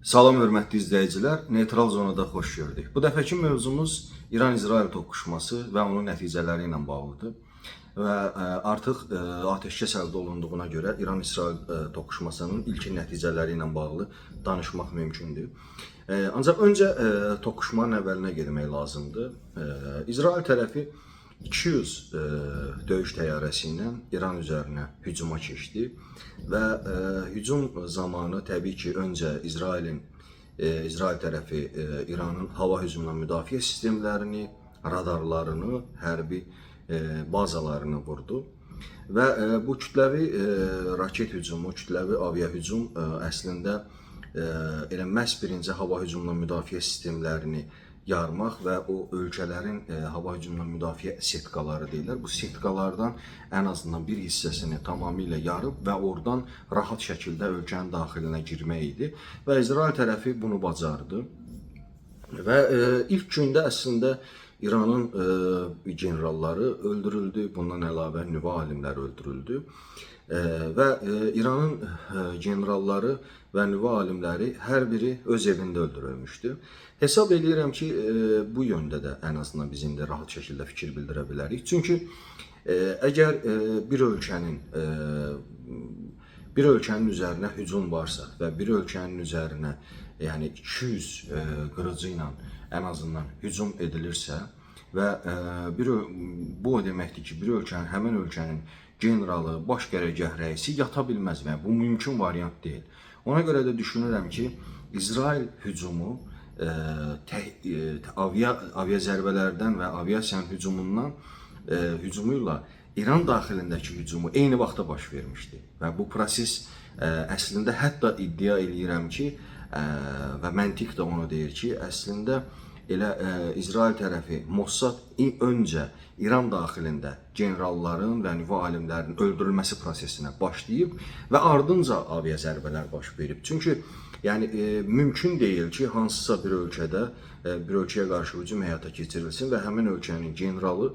Salam hörmətli izləyicilər, Neytral Zonada xoş gördük. Bu dəfəki mövzumuz İran-İsrail toqquşması və onun nəticələri ilə bağlıdır. Və artıq atəşkəs əldə olunduğuna görə İran-İsrail toqquşmasının ilkin nəticələri ilə bağlı danışmaq mümkündür. Ancaq öncə toqquşmanın əvvəlinə getmək lazımdır. İsrail tərəfi 200 döyüş təyyarəsi ilə İran üzərinə hücuma keçdi və hücum zamanı təbii ki, öncə İsrail tərəfi İranın hava hücumundan müdafiə sistemlərini, radarlarını, hərbi bazalarını vurdu və bu kütləvi raket hücumu, kütləvi avia hücum əslində elə məhz birinci hava hücumundan müdafiə sistemlərini yarmaq və o ölkələrin hava hücumundan müdafiə setkaları deyirlər. Bu setkalardan ən azından bir hissəsini tamamilə yarıb və oradan rahat şəkildə ölkənin daxilinə girmək idi. Və İsrail tərəfi bunu bacardı. Və ilk gündə əslində İranın generalları öldürüldü, bundan əlavə nüvə alimləri öldürüldü. Və İranın generalları və nüvə alimləri hər biri öz evində öldürülmüşdü. Hesab edirəm ki, bu yöndə də ən azından biz indi rahat şəkildə fikir bildirə bilərik. Çünki əgər bir ölkənin üzərinə hücum varsa və bir ölkənin üzərinə yəni 200 qırıcı ilə ən azından hücum edilirsə və bu o deməkdir ki, bir ölkənin, həmin ölkənin generalı, baş qərargah rəisi yata bilməz və bu mümkün variant deyil. Ona görə də düşünürəm ki, İsrail hücumu avia zərbələrdən və aviasiyanın hücumuyla İran daxilindəki hücumu eyni vaxtda baş vermişdi. Və bu proses əslində hətta iddia edirəm ki, və məntiq də onu deyir ki, əslində elə İsrail tərəfi Mossad öncə İran daxilində generalların və nüvə alimlərinin öldürülməsi prosesinə başlayıb və ardınca avia zərbələr baş verib. Çünki yəni mümkün deyil ki, hansısa bir ölkəyə qarşı hücum həyata keçirilsin və həmin ölkənin generalı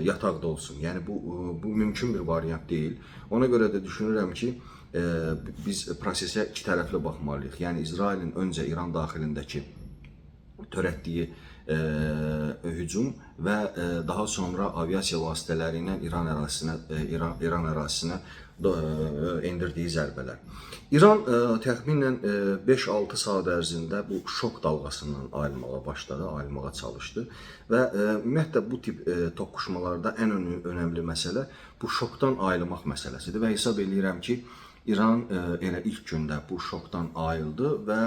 yataqda olsun. Yəni bu mümkün bir variant deyil. Ona görə də düşünürəm ki, biz prosesə iki tərəfli baxmalıyıq. Yəni İsrailin öncə İran daxilindəki törətdiyi hücum və daha sonra aviasiya vasitələri ilə İran ərazisinə endirdiyi zərbələr. İran təxminən 5-6 saat ərzində bu şok dalğasından ayılmağa çalışdı və ümumiyyətlə bu tip toqquşmalarda ən önəmli məsələ bu şokdan ayılmaq məsələsidir və hesab edirəm ki, İran elə ilk gündə bu şokdan ayıldı və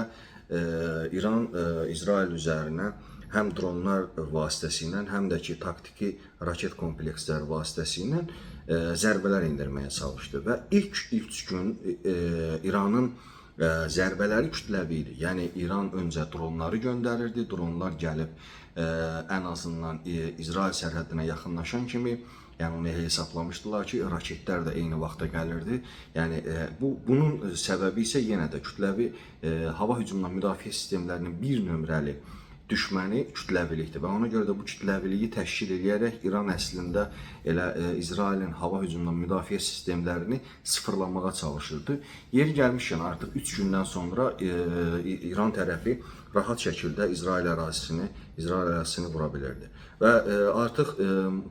İran İsrail üzərinə həm dronlar vasitəsilə, həm də ki, taktiki raket kompleksləri vasitəsilə zərbələr endirməyə çalışdı. Və ilk 3 gün İranın zərbələri kütləvi idi. Yəni İran öncə dronları göndərirdi, dronlar gəlib ən azından İsrail sərhədinə yaxınlaşan kimi, yəni onu hesablamışdılar ki, raketlər də eyni vaxtda gəlirdi. Yəni bunun səbəbi isə yenə də kütləvi hava hücumundan müdafiə sistemlərinin bir nömrəli düşməni kütləvilikdir və ona görə də bu kütləviliyi təşkil edərək İran əslində elə İsrailin hava hücumundan müdafiə sistemlərini sıfırlamağa çalışırdı. Yeri gəlmişkən artıq 3 gündən sonra İran tərəfi rahat şəkildə İsrail ərazisini vura bilirdi. Və artıq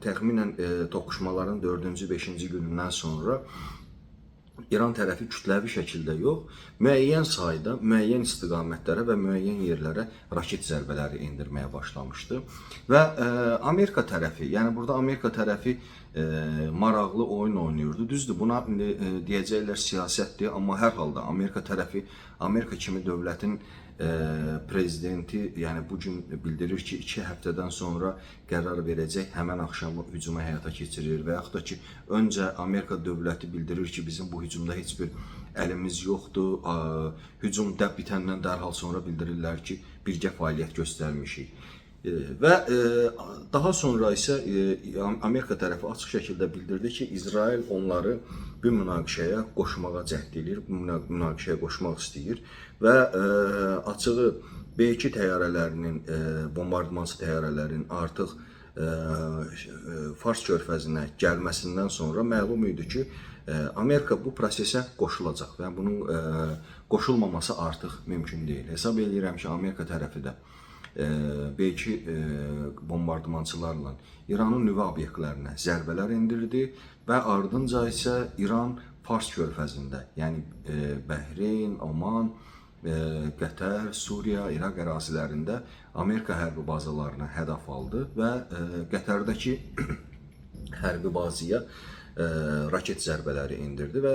təxminən toqquşmaların 4-cü, 5-ci günündən sonra İran tərəfi kütləvi şəkildə yox, müəyyən sayda, müəyyən istiqamətlərə və müəyyən yerlərə raket zərbələri endirməyə başlamışdı. Və Amerika tərəfi, yəni burada Amerika tərəfi maraqlı oyun oynayırdı. Düzdür, buna deyəcəklər siyasətdir, amma hər halda Amerika tərəfi, Amerika kimi dövlətin prezidenti yəni bugün bildirir ki, 2 həftədən sonra qərar verəcək, həmən axşam hücuma həyata keçirir və yaxud da ki, öncə Amerika dövləti bildirir ki, bizim bu hücumda heç bir əlimiz yoxdur, hücum bitəndən dərhal sonra bildirirlər ki, birgə fəaliyyət göstərmişik. Və daha sonra isə Amerika tərəfi açıq şəkildə bildirdi ki, İsrail onları bu münaqişəyə qoşmağa cəhd edir, bu münaqişəyə qoşmaq istəyir və açığı B-2 təyyarələrinin, bombardmançı təyyarələrin artıq Fars körfəzinə gəlməsindən sonra məlum idi ki, Amerika bu prosesə qoşulacaq və bunun qoşulmaması artıq mümkün deyil. Hesab edirəm ki, Amerika tərəfi də belki bombardmançılarla İranın nüvə obyektlərinə zərbələr endirdi və ardınca isə İran Fars körfəzində, yəni Bəhreyn, Oman, Qətər, Suriya, İraq ərazilərində Amerika hərbi bazalarına hədəf aldı və Qətərdəki hərbi bazaya raket zərbələri endirdi və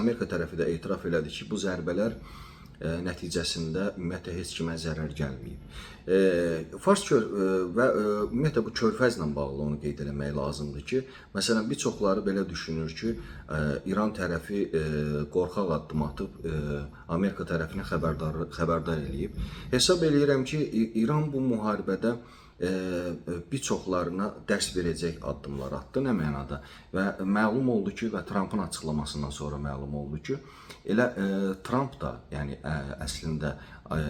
Amerika tərəfi də etiraf elədi ki, bu zərbələr nəticəsində ümumiyyətlə heç kimə zərər gəlməyib. Fars və ümumiyyətlə bu körfəzlə bağlı onu qeyd etmək lazımdır ki, məsələn bir çoxları belə düşünür ki, İran tərəfi qorxaq addım atıb Amerika tərəfini xəbərdar eləyib. Hesab eləyirəm ki, İran bu müharibədə bir çoxlarına dərs verəcək addımlar atdı, nə mənada? Və məlum oldu ki, və Trumpın açıqlamasından sonra məlum oldu ki, elə Trump da, yəni əslində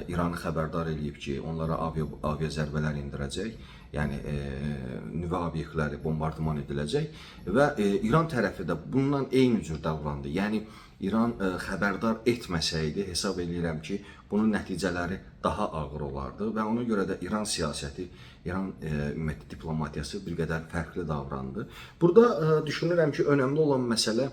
İranı xəbərdar eləyib ki, onlara avia zərbələr endirəcək, yəni nüvə obyektləri bombardman ediləcək və İran tərəfi də bundan eyni cür davrandı. Yəni İran xəbərdar etməsəydi, hesab edirəm ki, bunun nəticələri daha ağır olardı və ona görə də İran siyasəti, İran ümumiyyətlə diplomatiyası bir qədər fərqli davrandı. Burada düşünürəm ki, önəmli olan məsələ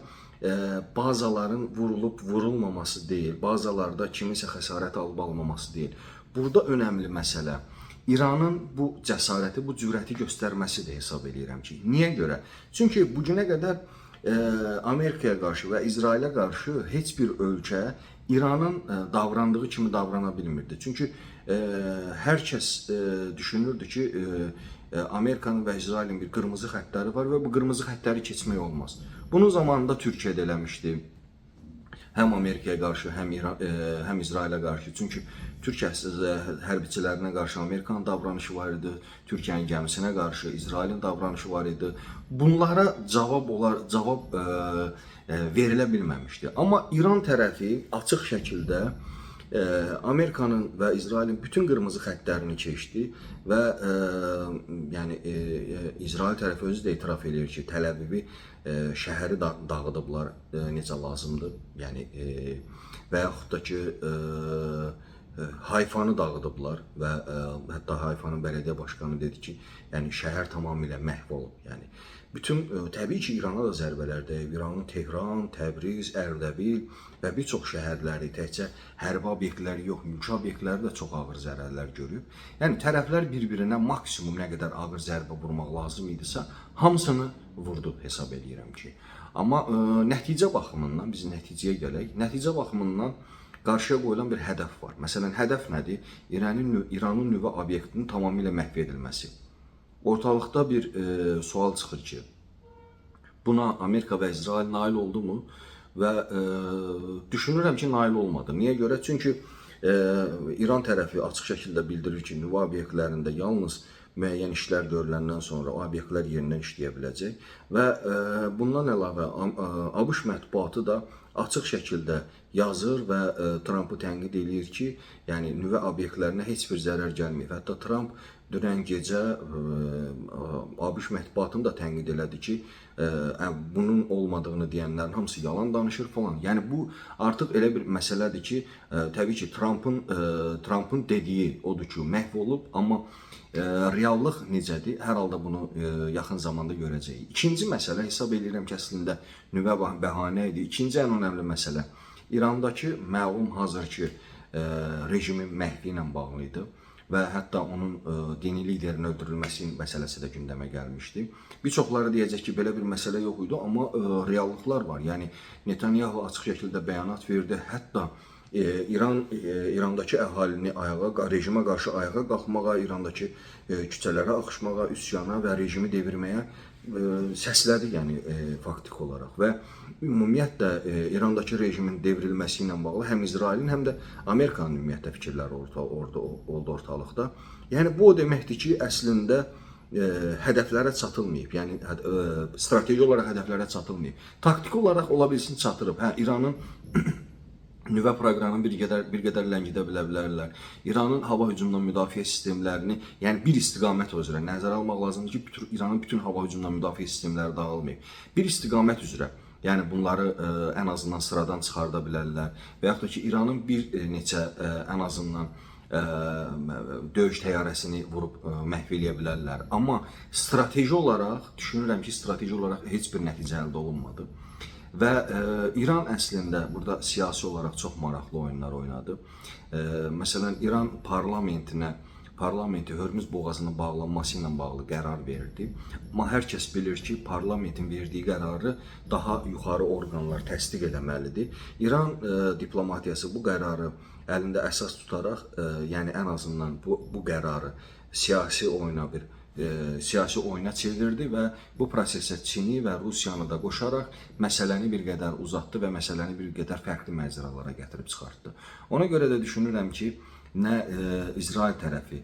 bazaların vurulub vurulmaması deyil, bazalarda kimisə xəsarət alıb almaması deyil. Burada önəmli məsələ İranın bu cəsarəti, bu cürəti göstərməsidir hesab edirəm ki. Niyə görə? Çünki bugünə qədər Amerikaya qarşı və İsrailə qarşı heç bir ölkə İranın davrandığı kimi davrana bilmirdi. Çünki hər kəs düşünürdü ki, Amerikanın və İsrailin bir qırmızı xəttləri var və bu qırmızı xəttləri keçmək olmaz. Bunun zamanında Türkiyə də eləmişdi. Həm Amerikaya qarşı, həm İsrailə qarşı. Çünki Türkiyə hərbiçilərinə qarşı Amerikanın davranışı var idi, Türkiyənin gəmisinə qarşı İsrailin davranışı var idi. Bunlara cavab verilə bilməmişdi. Amma İran tərəfi açıq şəkildə Amerikanın və İsrailin bütün qırmızı xəttlərini keçdi və yəni İsrail tərəfi özü də etiraf edir ki, Təl-Əvivi şəhəri dağıdıblar necə lazımdır. Yəni və yaxud da ki Hayfanı dağıdıblar və hətta Hayfanın bələdiyyə başqanı dedi ki, yəni şəhər tamamilə məhv olub. Yəni bütün təbii ki, İrana da zərbələr dəyib. İranın Tehran, Təbriz, Ərdəbil və bir çox şəhərləri, təkcə hərbi obyektləri yox, mülki obyektləri də çox ağır zərərlər görüb. Yəni tərəflər bir-birinə maksimum nə qədər ağır zərbə vurmaq lazım idisə, hamısını vurdu hesab edirəm ki. Amma nəticə baxımından, biz nəticəyə gələk, nəticə baxımından qarşıya qoyulan bir hədəf var. Məsələn, hədəf nədir? İranın nüvə obyektinin tamamilə məhv edilməsi. Ortalıqda bir sual çıxır ki, buna Amerika və İsrail nail oldu mu? Və düşünürəm ki, nail olmadı. Niyə görə? Çünki İran tərəfi açıq şəkildə bildirir ki, nüvə obyektlərində yalnız müəyyən işlər görüləndən sonra o obyektlər yerindən işləyə biləcək və bundan əlavə ABŞ mətbuatı da açıq şəkildə yazır və Trumpı tənqid edir ki, yəni nüvə obyektlərinə heç bir zərər gəlməyib. Hətta Trump dünən gecə ABŞ mətbuatını da tənqid elədi ki, bunun olmadığını deyənlərin hamısı yalan danışır falan. Yəni bu artıq elə bir məsələdir ki, təbii ki, Trumpın dediyi odur ki, məhv olub, amma reallıq necədir? Hər halda bunu yaxın zamanda görəcəyik. İkinci məsələ, hesab edirəm ki, əslində nüvə bəhanə idi. İkinci ən önəmli məsələ İrandakı məlum hazırki rejimin məhvi ilə bağlı idi və hətta onun dini liderin öldürülməsi məsələsi də gündəmə gəlmişdi. Bir çoxları deyəcək ki, belə bir məsələ yox idi, amma reallıqlar var. Yəni Netanyahu açıq şəkildə bəyanat verdi, hətta İrandakı əhalini rejimə qarşı ayağa qalxmağa, İrandakı küçələrə axışmağa, üsyana və rejimi devirməyə səslədi, yəni faktik olaraq və ümumiyyətlə İrandakı rejimin devrilməsi ilə bağlı həm İsrailin, həm də Amerikanın ümumiyyətlə fikirləri oldu ortalıqda. Yəni bu o deməkdir ki, əslində hədəflərə çatılmayıb, yəni strateji olaraq hədəflərə çatılmayıb. Taktiki olaraq ola bilsin çatırıb. Hə, İranın nüvə proqramını bir qədər ləngidə bilərlər. İranın hava hücumundan müdafiə sistemlərini, yəni bir istiqamət üzrə nəzərə almaq lazımdır ki, İranın bütün hava hücumundan müdafiə sistemləri dağılmayıb. Bir istiqamət üzrə Yəni bunları ən azından sıradan çıxarda bilərlər və yaxud da ki, İranın bir neçə ən azından döyüş təyyarəsini vurub məhv eləyə bilərlər. Amma strateji olaraq düşünürəm ki, strateji olaraq heç bir nəticə əldə olunmadı. Və İran əslində burada siyasi olaraq çox maraqlı oyunlar oynadı. Məsələn, İran parlamenti Hörmüz boğazının bağlanması ilə bağlı qərar verdi. Amma hər kəs bilir ki, parlamentin verdiyi qərarı daha yuxarı orqanlar təsdiq etməlidir. İran diplomatiyası bu qərarı əlində əsas tutaraq, yəni ən azından bu qərarı siyasi oyuna çevirdi və bu prosesə Çini və Rusiyanı da qoşaraq məsələni bir qədər uzatdı və məsələni bir qədər fərqli məcralara gətirib çıxartdı. Ona görə də düşünürəm ki, nə İsrail tərəfi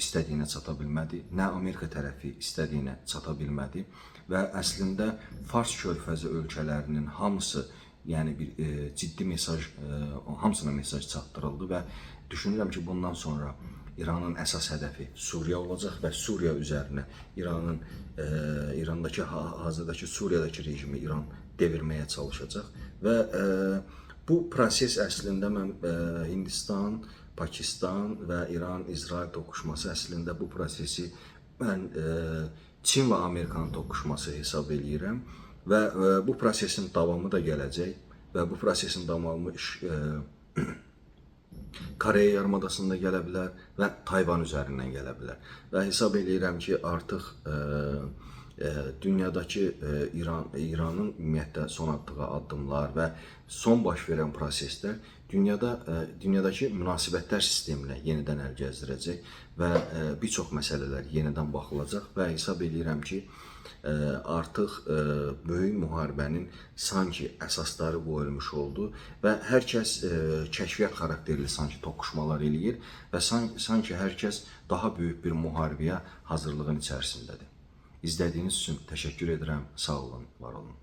istədiyinə çata bilmədi, nə Amerika tərəfi istədiyinə çata bilmədi və əslində Fars körfəzi ölkələrinin hamısı, yəni bir ciddi mesaj, hamısına mesaj çatdırıldı və düşünürəm ki, bundan sonra İranın əsas hədəfi Suriya olacaq və Suriya üzərinə İrandakı, hazırdakı Suriyadakı rejimi İran devirməyə çalışacaq və bu proses əslində mən Hindistan, Pakistan və İran-İsrail toqquşması əslində bu prosesi mən Çin və Amerikanın toqquşması hesab eləyirəm və bu prosesin davamı da gələcək və bu prosesin davamı Koreya yarımadasında gələ bilər və Tayvan üzərindən gələ bilər. Və hesab eləyirəm ki, artıq dünyadakı İranın ümumiyyətlə son atdığı addımlar və son baş verən proseslər dünyadakı münasibətlər sisteminə yenidən əl gəzdirəcək və bir çox məsələlər yenidən baxılacaq və hesab eləyirəm ki, artıq böyük müharibənin sanki əsasları qoyulmuş oldu və hər kəs kəşfiyyat xarakterli sanki toqquşmalar eləyir və sanki hər kəs daha böyük bir müharibəyə hazırlığın içərisindədir. İzlədiyiniz üçün təşəkkür edirəm. Sağ olun, var olun.